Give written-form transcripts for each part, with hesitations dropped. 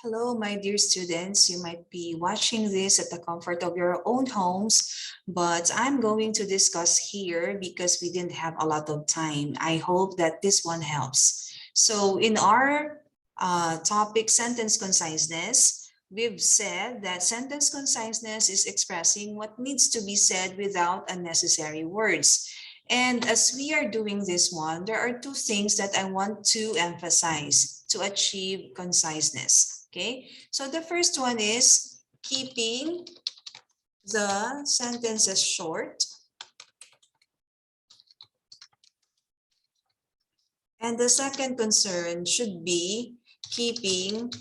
Hello, my dear students. You might be watching this at the comfort of your own homes, but I'm going to discuss here because we didn't have a lot of time. I hope that this one helps. So in our topic, sentence conciseness, we've said that sentence conciseness is expressing what needs to be said without unnecessary words. And as we are doing this one, there are two things that I want to emphasize to achieve conciseness. Okay, so the first one is keeping the sentences short. And the second concern should be keeping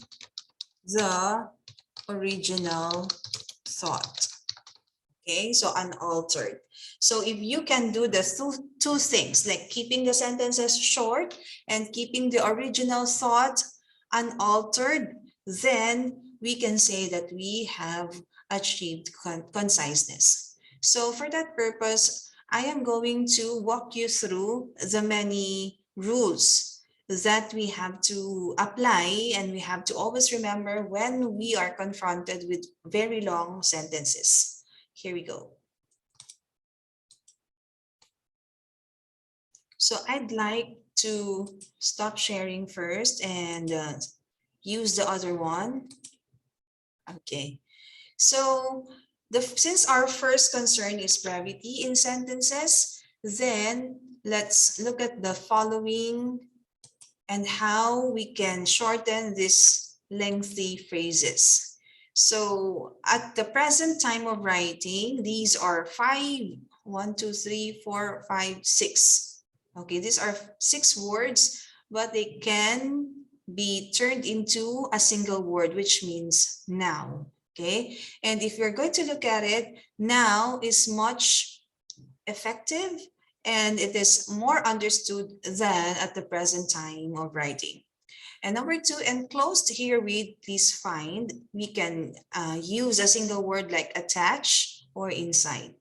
the original thought. Okay, so unaltered. So if you can do the two things, like keeping the sentences short and keeping the original thought unaltered, then we can say that we have achieved conciseness. So for that purpose, I am going to walk you through the many rules that we have to apply, and we have to always remember when we are confronted with very long sentences. Here we go. So I'd like to stop sharing first and use the other one. Okay. So since our first concern is brevity in sentences, then let's look at the following and how we can shorten these lengthy phrases. So at the present time of writing, these are 5, 1, 2, 3, 4, 5, 6. Okay, these are 6 words, but they can be turned into a single word, which means now. Okay, and if you're going to look at it, now is much effective and it is more understood than at the present time of writing. And number 2, enclosed herewith, please find, we can use a single word like attach or inside.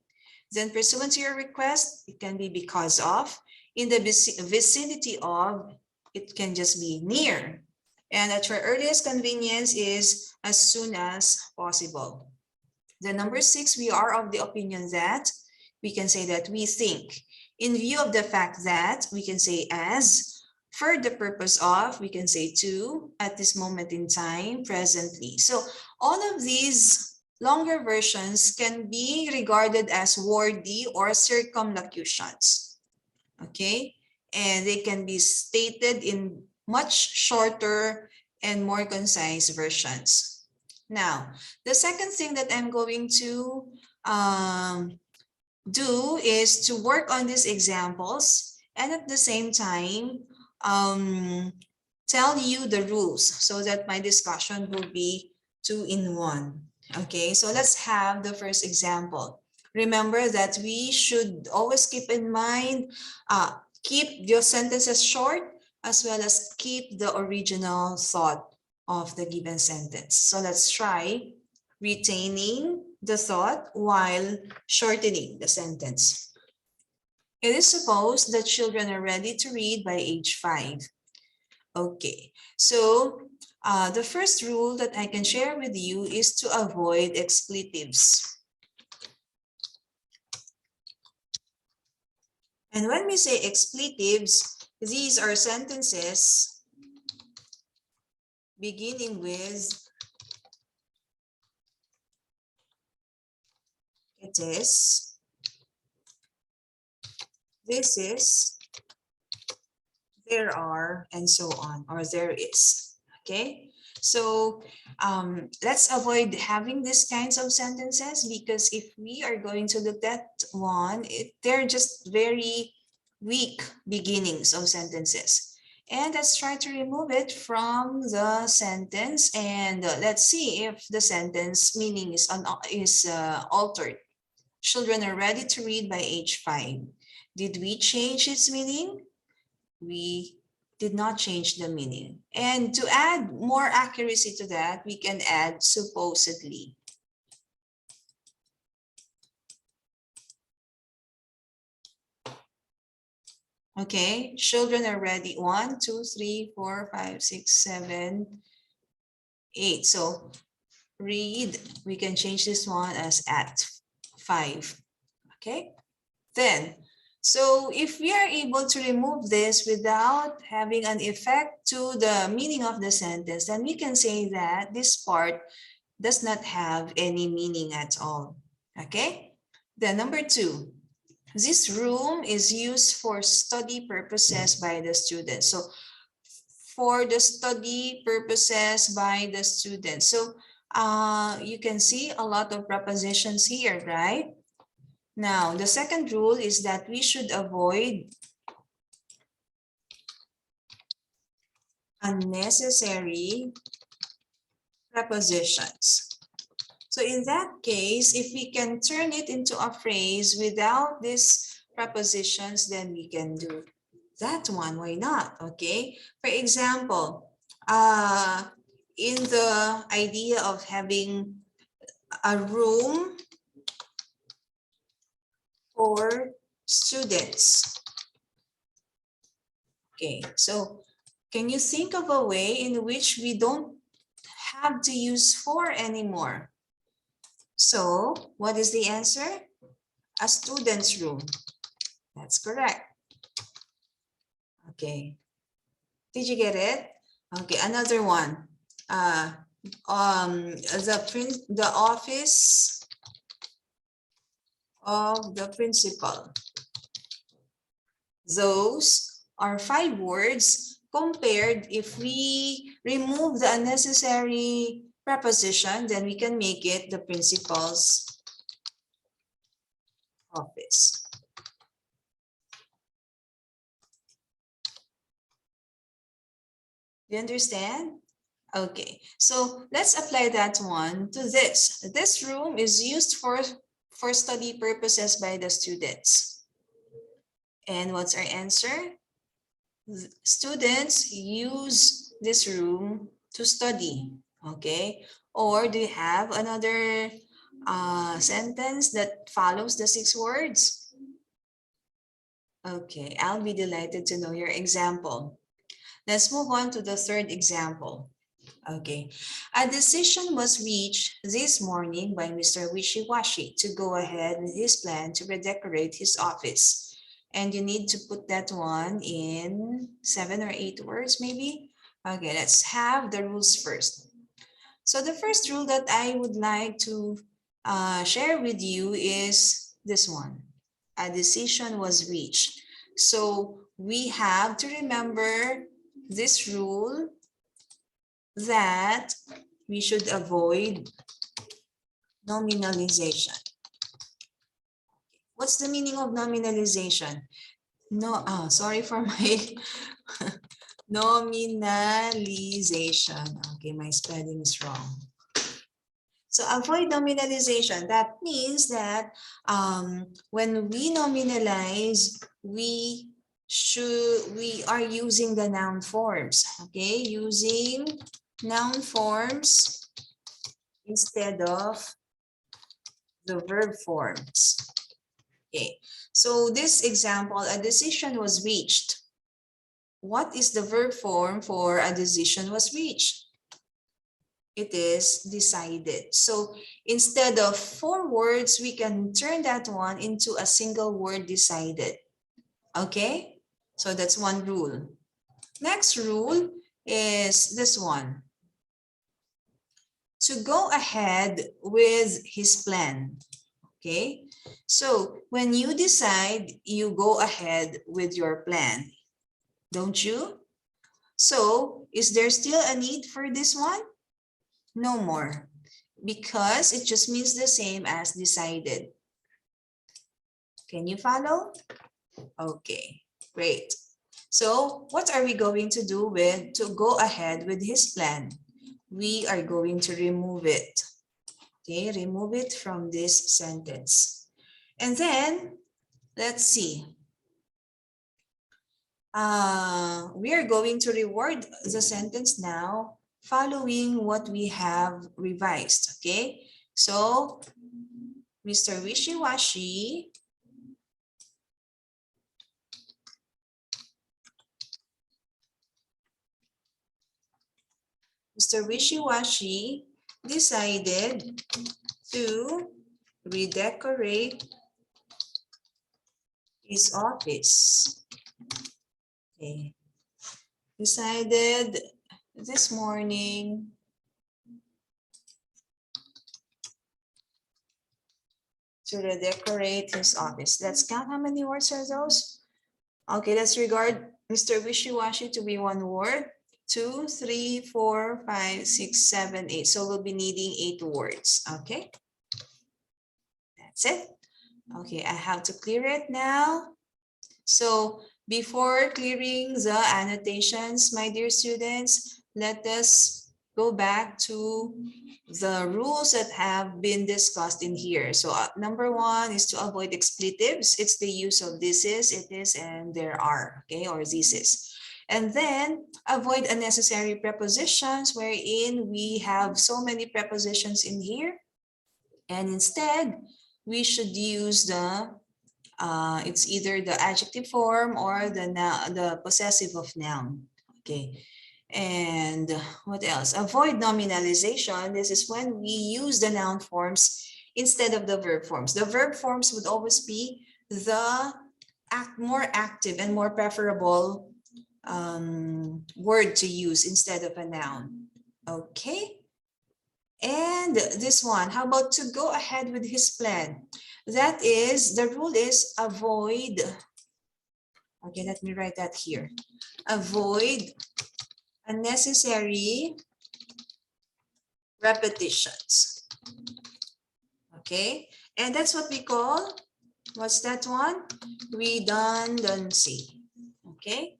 Then pursuant to your request, it can be because of. In the vicinity of, it can just be near. And at your earliest convenience is as soon as possible. Then number 6, we are of the opinion that, we can say that we think. In view of the fact that, we can say as. For the purpose of, we can say to, at this moment in time, presently. So all of these longer versions can be regarded as wordy or circumlocutions. Okay, and they can be stated in much shorter and more concise versions. Now, the second thing that I'm going to do is to work on these examples and at the same time tell you the rules so that my discussion will be 2 in 1. Okay, so let's have the first example. Remember that we should always keep in mind, keep your sentences short as well as keep the original thought of the given sentence. So let's try retaining the thought while shortening the sentence. It is supposed that children are ready to read by age 5. Okay, so the first rule that I can share with you is to avoid expletives. And when we say expletives, these are sentences beginning with it is, this is, there are, and so on, or there is. Okay, so let's avoid having these kinds of sentences, because if we are going to look at one, they're just very weak beginnings of sentences. And let's try to remove it from the sentence, and let's see if the sentence meaning is altered. Children are ready to read by age 5. Did we change its meaning? We did not change the meaning. And to add more accuracy to that, we can add supposedly. Okay, children are ready. 1, 2, 3, 4, 5, 6, 7, 8. So read, we can change this one as at 5. Okay, then, so if we are able to remove this without having an effect to the meaning of the sentence, then we can say that this part does not have any meaning at all. Okay, then number 2, this room is used for study purposes by the students. So for the study purposes by the students. So you can see a lot of prepositions here, right? Now, the second rule is that we should avoid unnecessary prepositions. So in that case, if we can turn it into a phrase without these prepositions, then we can do that one. Why not? Okay. For example, in the idea of having a room for students. Okay, so can you think of a way in which we don't have to use for anymore? So what is the answer? A student's room. That's correct. Okay. Did you get it? Okay, another one. The office of the principal. Those are 5 words compared. If we remove the unnecessary preposition, then we can make it the principal's office. Do you understand? Okay, so let's apply that one to this. This room is used for study purposes by the students. And what's our answer? Students use this room to study. Okay, or do you have another sentence that follows the 6 words? Okay, I'll be delighted to know your example. Let's move on to the third example. Okay, a decision was reached this morning by Mr. Wishy-Washy to go ahead with his plan to redecorate his office. And you need to put that one in 7 or 8 words maybe. Okay, let's have the rules first. So the first rule that I would like to share with you is this one. A decision was reached. So we have to remember this rule that we should avoid nominalization. What's the meaning of nominalization? No, sorry for my nominalization. Okay, my spelling is wrong. So avoid nominalization. That means that when we nominalize, we are using the noun forms. Okay, using noun forms instead of the verb forms. Okay, so this example, a decision was reached. What is the verb form for a decision was reached? It is decided. So instead of 4 words, we can turn that one into a single word, decided. Okay, so that's one rule. Next rule is this one. To go ahead with his plan. Okay, so when you decide, you go ahead with your plan, don't you? So is there still a need for this one? No more, because it just means the same as decided. Can you follow? Okay, great. So what are we going to do with to go ahead with his plan? We are going to remove it. Okay, remove it from this sentence. And then, let's see. We are going to reword the sentence now following what we have revised. Okay, so Mr. Wishy-Washy Mr. Wishy-Washy decided to redecorate his office. Okay. Decided this morning to redecorate his office. Let's count how many words are those. Okay, let's regard Mr. Wishy-Washy to be one word. 2, 3, 4, 5, 6, 7, 8. So we'll be needing 8 words. Okay, that's it. Okay, I have to clear it now. So before clearing the annotations, my dear students, let us go back to the rules that have been discussed in here. So number 1 is to avoid expletives. It's the use of this is, it is, and there are, okay, or this is. And then avoid unnecessary prepositions wherein we have so many prepositions in here. And instead, we should use the it's either the adjective form or the possessive of noun. Okay. And what else? Avoid nominalization. This is when we use the noun forms instead of the verb forms. The verb forms would always be the more active and more preferable word to use instead of a noun. Okay. And this one, how about to go ahead with his plan? That is, the rule is avoid. Okay, let me write that here. Avoid unnecessary repetitions. Okay, and that's what we call, what's that one? Redundancy. Okay,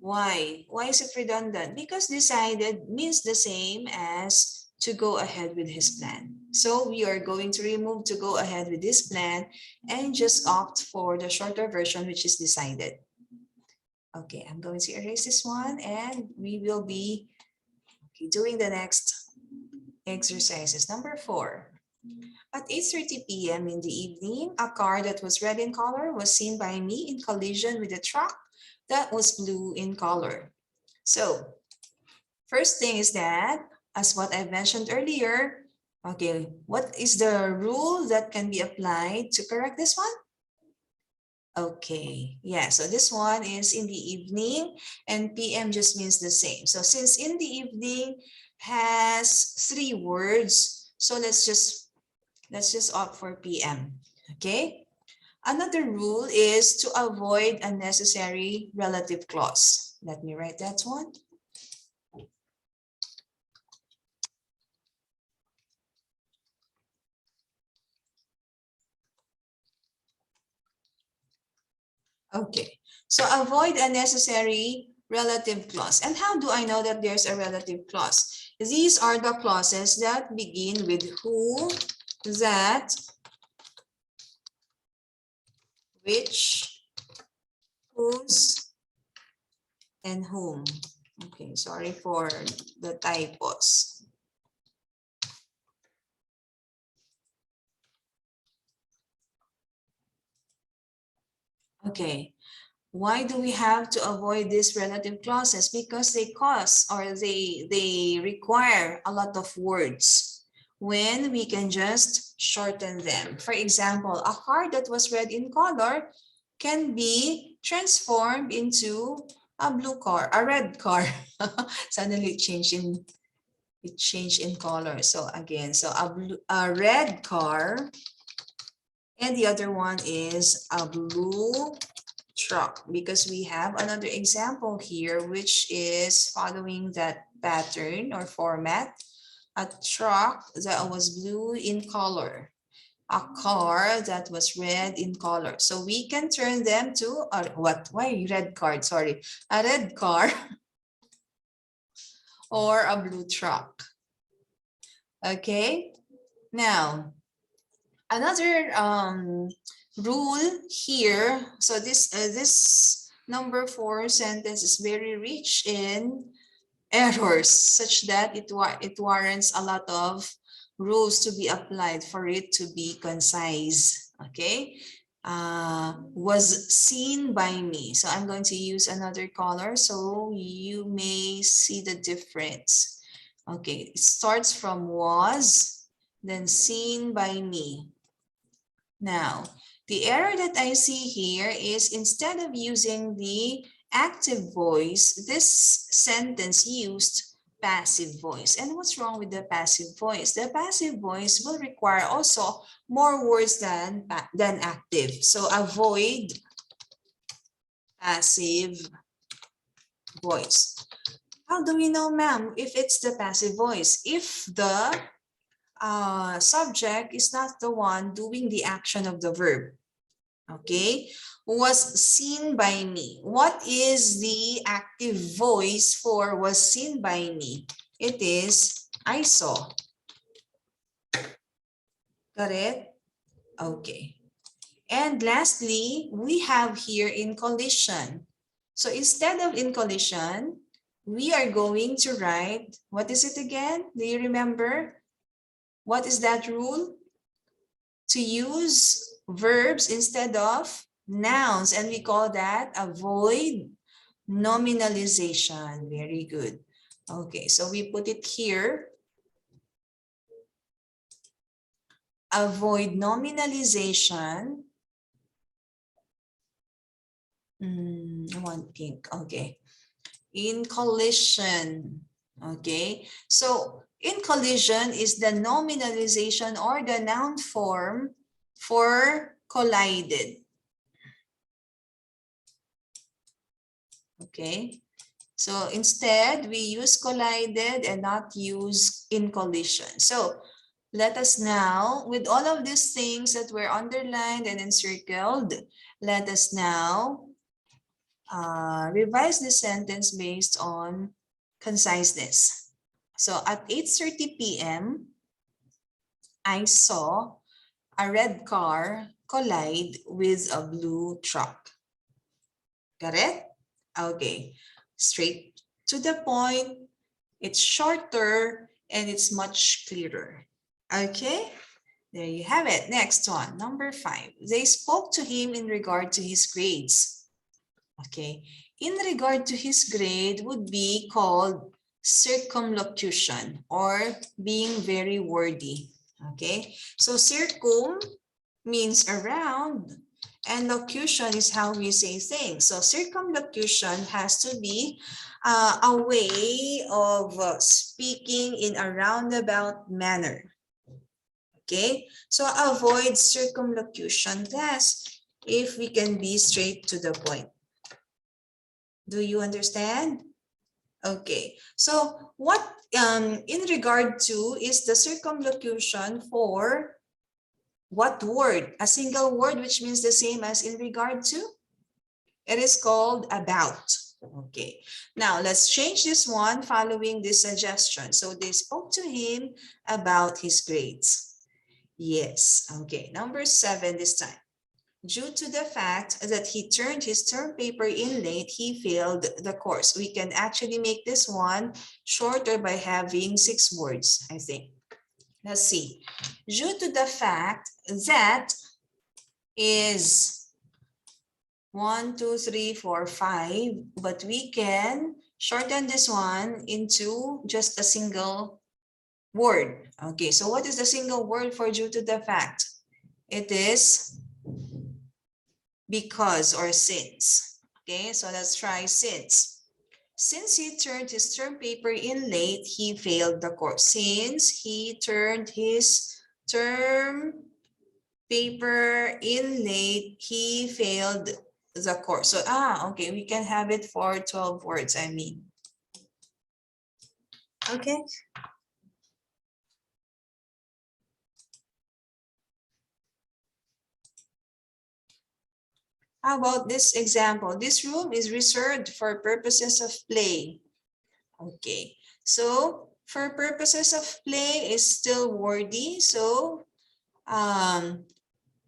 why? Why is it redundant? Because decided means the same as to go ahead with his plan. So we are going to remove to go ahead with this plan and just opt for the shorter version, which is decided. Okay, I'm going to erase this one and we will be doing the next exercises. Number 4. At 8:30 p.m. in the evening, a car that was red in color was seen by me in collision with a truck that was blue in color. So first thing is that, as what I mentioned earlier, okay, what is the rule that can be applied to correct this one? Okay, yeah, so this one is in the evening and PM just means the same. So since in the evening has 3 words, so let's just opt for PM, okay? Another rule is to avoid unnecessary relative clause. Let me write that one. Okay, so avoid unnecessary relative clause. And how do I know that there's a relative clause? These are the clauses that begin with who, that, which, whose, and whom. Okay, sorry for the typos. Okay, why do we have to avoid these relative clauses? Because they cause or they require a lot of words when we can just shorten them. For example, a car that was red in color can be transformed into a blue car, a red car. Suddenly it changed in color. So again, so a red car, and the other one is a blue truck, because we have another example here which is following that pattern or format. A truck that was blue in color, a car that was red in color. So we can turn them to a why red card, sorry, a red car or a blue truck. Okay, now another rule here. So this number 4 sentence is very rich in errors, such that it warrants a lot of rules to be applied for it to be concise. Okay, was seen by me. So I'm going to use another color so you may see the difference. Okay, it starts from was, then seen by me. Now, the error that I see here is instead of using the active voice, this sentence used passive voice. And what's wrong with the passive voice? The passive voice will require also more words than active. So avoid passive voice. How do we know, ma'am, if it's the passive voice? If the subject is not the one doing the action of the verb. Okay, was seen by me. What is the active voice for was seen by me? It is I saw. Got it? Okay. And lastly, we have here in collision. So instead of in collision, we are going to write, what is it again? Do you remember? What is that rule? To use verbs instead of nouns, and we call that avoid nominalization. Very good. Okay, so we put it here. Avoid nominalization. One pink. Okay. In collision. Okay. So in collision is the nominalization or the noun form for collided. Okay. So instead, we use collided and not use in collision. So let us now, with all of these things that were underlined and encircled, let us now revise the sentence based on conciseness. So at 8:30 p.m., I saw a red car collide with a blue truck. Got it? Okay. Straight to the point. It's shorter and it's much clearer. Okay? There you have it. Next one, number 5. They spoke to him in regard to his grades. Okay. In regard to his grade would be called circumlocution or being very wordy. Okay. So circum means around and locution is how we say things. So circumlocution has to be a way of speaking in a roundabout manner. Okay, so avoid circumlocution class if we can be straight to the point. Do you understand? Okay, so what in regard to is the circumlocution for what word? A single word which means the same as in regard to? It is called about. Okay, now let's change this one following this suggestion. So they spoke to him about his grades. Yes, okay, number 7 this time. Due to the fact that he turned his term paper in late, he failed the course. We can actually make this one shorter by having 6 words, I think. Let's see. Due to the fact that is 1, 2, 3, 4, 5, but we can shorten this one into just a single word. Okay, so what is the single word for due to the fact? It is because or since. Okay, so let's try since. Since he turned his term paper in late, he failed the course. Since he turned his term paper in late, he failed the course. So, okay, we can have it for 12 words, I mean. Okay. How about this example? This room is reserved for purposes of play. Okay, so for purposes of play is still wordy. So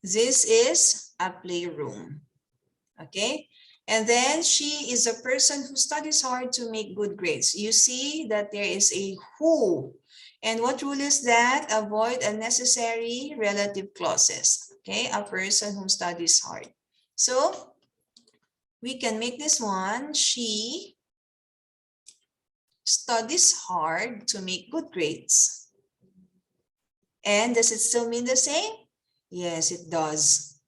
this is a playroom. Okay, and then she is a person who studies hard to make good grades. You see that there is a who. And what rule is that? Avoid unnecessary relative clauses. Okay, a person who studies hard. So we can make this one, she studies hard to make good grades. And does it still mean the same? Yes, it does.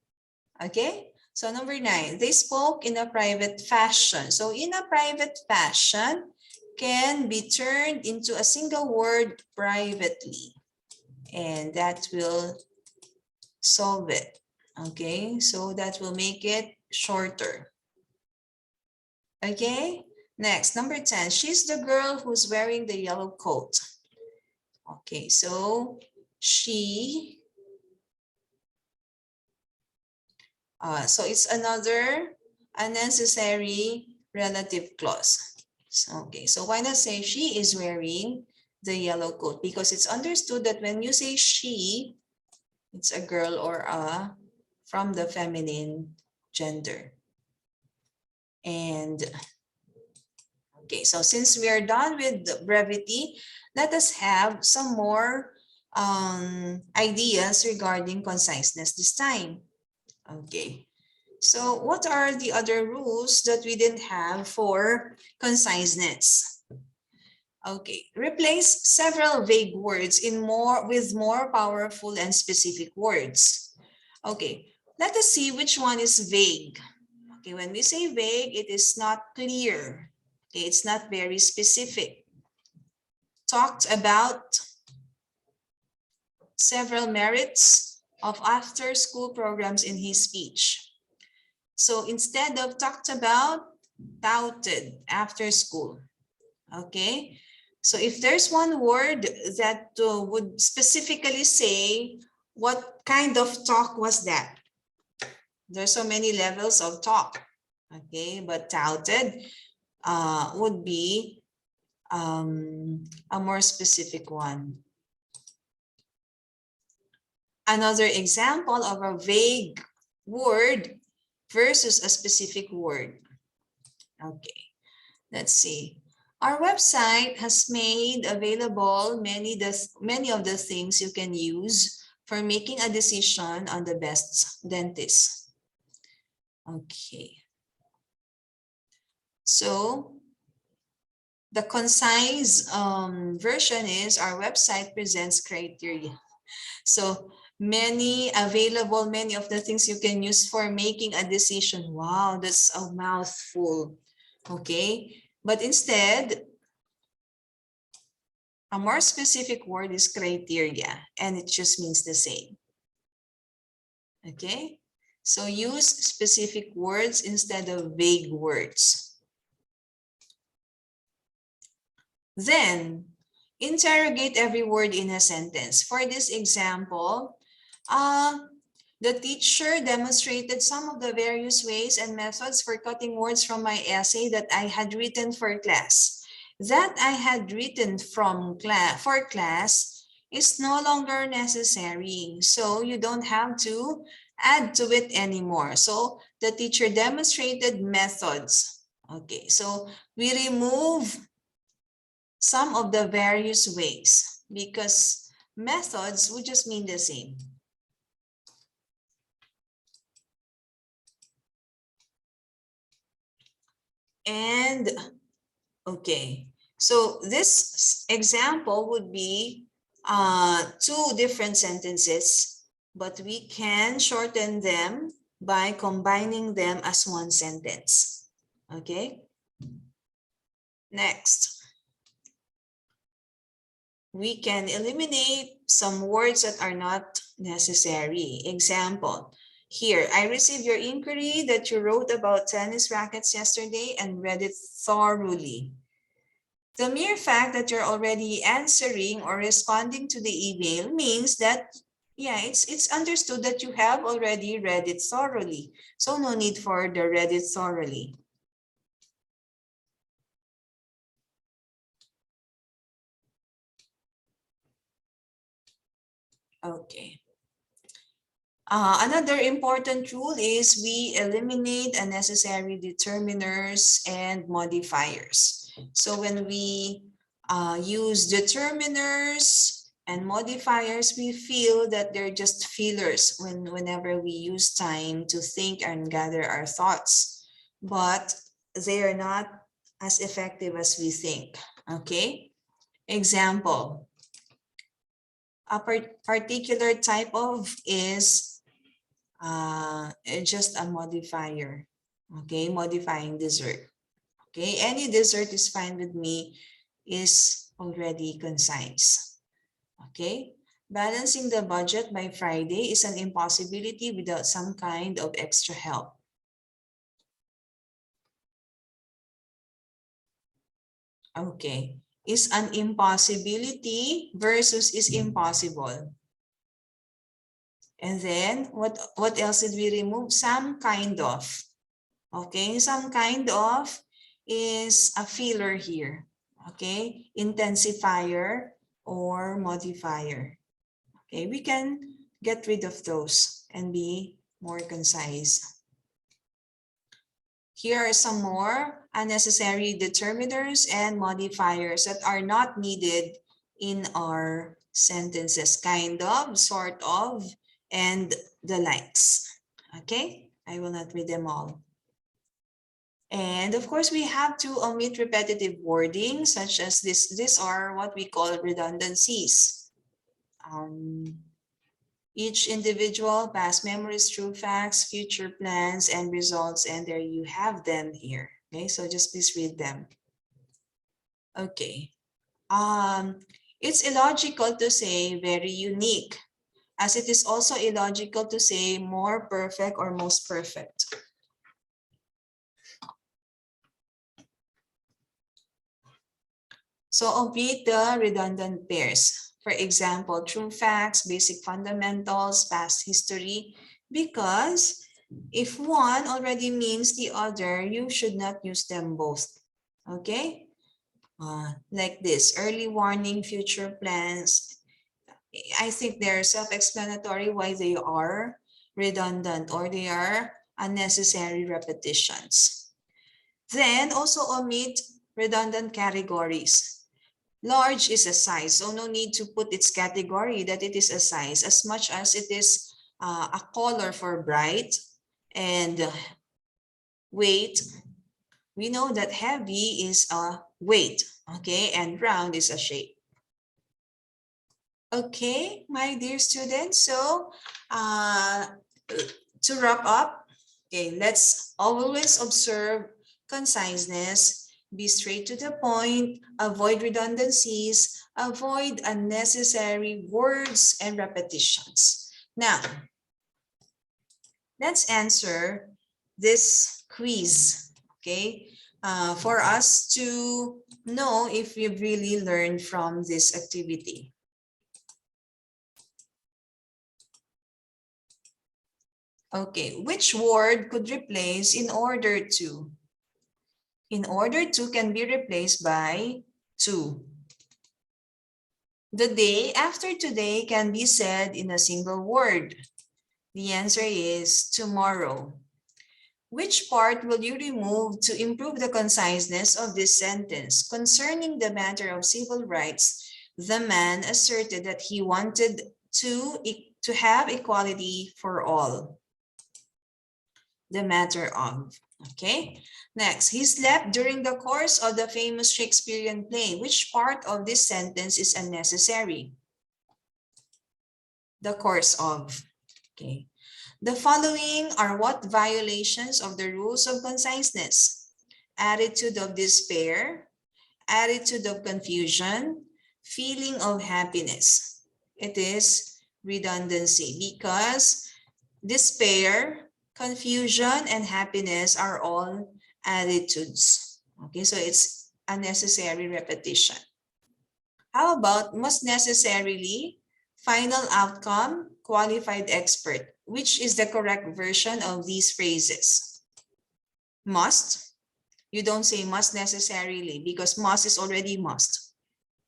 Okay, so number 9, they spoke in a private fashion. So in a private fashion can be turned into a single word privately. And that will solve it. Okay, so that will make it shorter. Okay, next, number 10, she's the girl who's wearing the yellow coat. Okay, so she, so it's another unnecessary relative clause. So, okay, so why not say she is wearing the yellow coat? Because it's understood that when you say she, it's a girl or a from the feminine gender. And okay, so since we are done with the brevity, let us have some more ideas regarding conciseness this time. Okay, so what are the other rules that we didn't have for conciseness? Okay, replace several vague words with more powerful and specific words. Okay, let us see which one is vague. Okay, when we say vague, it is not clear. Okay, it's not very specific. Talked about several merits of after-school programs in his speech. So instead of talked about, touted after school. Okay, so if there's one word that would specifically say what kind of talk was that? There's so many levels of talk. Okay, but touted would be a more specific one. Another example of a vague word versus a specific word. Okay, let's see. Our website has made available many of the things you can use for making a decision on the best dentist. Okay. So the concise version is our website presents criteria. So many of the things you can use for making a decision. Wow, that's a mouthful. Okay, but instead, a more specific word is criteria, and it just means the same. Okay, so use specific words instead of vague words. Then, interrogate every word in a sentence. For this example, the teacher demonstrated some of the various ways and methods for cutting words from my essay that I had written for class. That I had written for class is no longer necessary. So you don't have to add to it anymore. So the teacher demonstrated methods. Okay, so we remove some of the various ways because methods would just mean the same. And okay, so this example would be 2 different sentences, but we can shorten them by combining them as one sentence. Okay, next. We can eliminate some words that are not necessary. Example, here, I received your inquiry that you wrote about tennis rackets yesterday and read it thoroughly. The mere fact that you're already answering or responding to the email means that, yeah, it's understood that you have already read it thoroughly. So no need for the read it thoroughly. Okay. Another important rule is we eliminate unnecessary determiners and modifiers. So when we use determiners and modifiers, we feel that they're just fillers whenever we use time to think and gather our thoughts. But they are not as effective as we think. Okay, example. A particular type of is just a modifier. Okay, modifying dessert. Okay, any dessert is fine with me, is already concise. Okay, balancing the budget by Friday is an impossibility without some kind of extra help. Okay, is an impossibility versus is impossible. And then what else did we remove? Some kind of. Okay, some kind of is a filler here. Okay, intensifier or modifier. Okay, we can get rid of those and be more concise. Here are some more unnecessary determiners and modifiers that are not needed in our sentences. Kind of, sort of, and the likes. Okay, I will not read them all. And of course, we have to omit repetitive wording such as this. These are what we call redundancies. Each individual, past memories, true facts, future plans, and results, and there you have them here. Okay, so just please read them. Okay. It's illogical to say very unique, as it is also illogical to say more perfect or most perfect. So omit the redundant pairs. For example, true facts, basic fundamentals, past history, because if one already means the other, you should not use them both. Okay? Like this, early warning, future plans. I think they're self-explanatory why they are redundant or they are unnecessary repetitions. Then also omit redundant categories. Large is a size, so no need to put its category that it is a size as much as it is a color for bright and weight. We know that heavy is a weight, okay, and round is a shape. Okay, my dear students, so to wrap up, okay, let's always observe conciseness, be straight to the point, avoid redundancies, avoid unnecessary words and repetitions. Now, let's answer this quiz, okay, for us to know if we've really learned from this activity. Okay, which word could replace in order to? In order to can be replaced by to. The day after today can be said in a single word. The answer is tomorrow. Which part will you remove to improve the conciseness of this sentence? Concerning the matter of civil rights, the man asserted that he wanted to have equality for all. The matter of. Okay, next, he slept during the course of the famous Shakespearean play. Which part of this sentence is unnecessary? The course of. Okay, the following are what violations of the rules of conciseness? Attitude of despair, attitude of confusion, feeling of happiness. It is redundancy because despair, confusion, and happiness are all attitudes. Okay, so it's unnecessary repetition. How about must necessarily, final outcome, qualified expert? Which is the correct version of these phrases? Must. You don't say must necessarily because must is already must.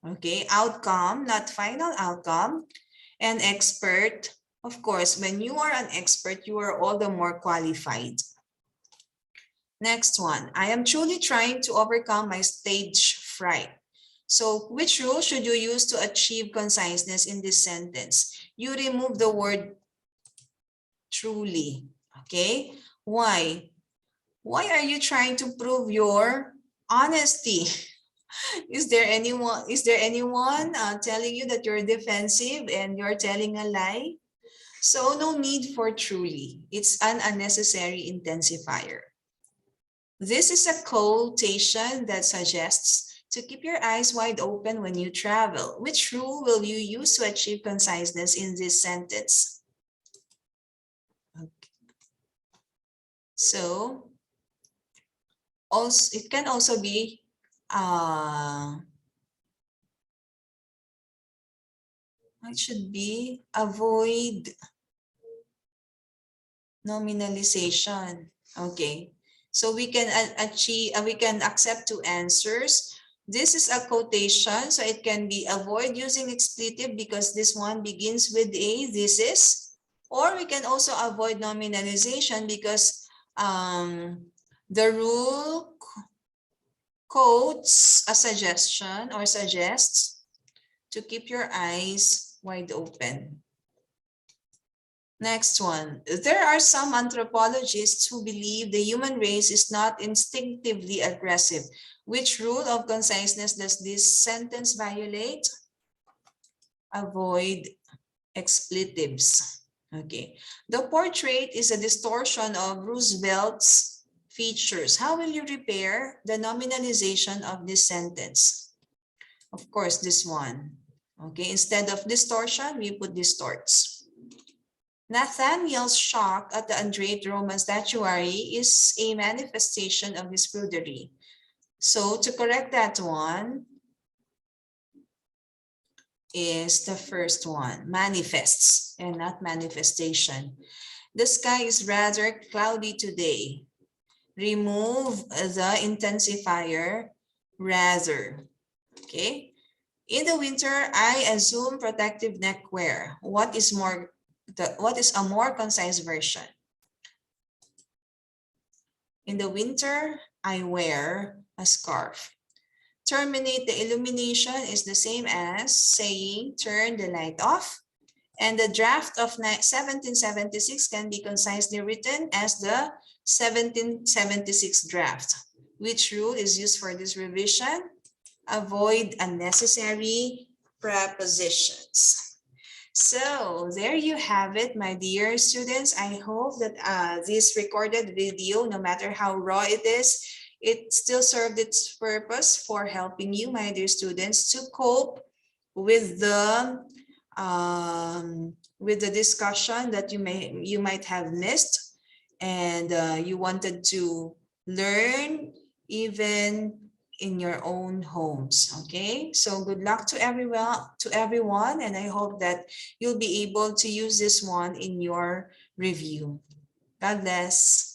Okay, outcome, not final outcome, and expert. Of course, when you are an expert, you are all the more qualified. Next one, I am truly trying to overcome my stage fright. So which rule should you use to achieve conciseness in this sentence? You remove the word truly, okay? Why? Why are you trying to prove your honesty? Is there anyone telling you that you're defensive and you're telling a lie? So no need for truly. It's an unnecessary intensifier. This is a quotation that suggests to keep your eyes wide open when you travel. Which rule will you use to achieve conciseness in this sentence? Okay. So also, it can also be it should be avoid nominalization. Okay. So we can achieve, we can accept two answers. This is a quotation, so it can be avoid using expletive because this one begins with a this is, or we can also avoid nominalization because the rule quotes a suggestion or suggests to keep your eyes wide open. Next one. There are some anthropologists who believe the human race is not instinctively aggressive. Which rule of conciseness does this sentence violate? Avoid expletives. Okay. The portrait is a distortion of Roosevelt's features. How will you repair the nominalization of this sentence? Of course, this one. Okay, instead of distortion, we put distorts. Nathaniel's shock at the undraped Roman statuary is a manifestation of his prudery. So to correct that one is the first one, manifests and not manifestation. The sky is rather cloudy today. Remove the intensifier rather. Okay. In the winter, I assume protective neckwear. What is a more concise version? In the winter, I wear a scarf. Terminate the illumination is the same as saying turn the light off. And the draft of 1776 can be concisely written as the 1776 draft. Which rule is used for this revision? Avoid unnecessary prepositions. So there you have it, my dear students. I hope that this recorded video, no matter how raw it is, it still served its purpose for helping you, my dear students, to cope with the discussion that you might have missed, and you wanted to learn even in your own homes. Okay, so good luck to everyone, and I hope that you'll be able to use this one in your review. God bless.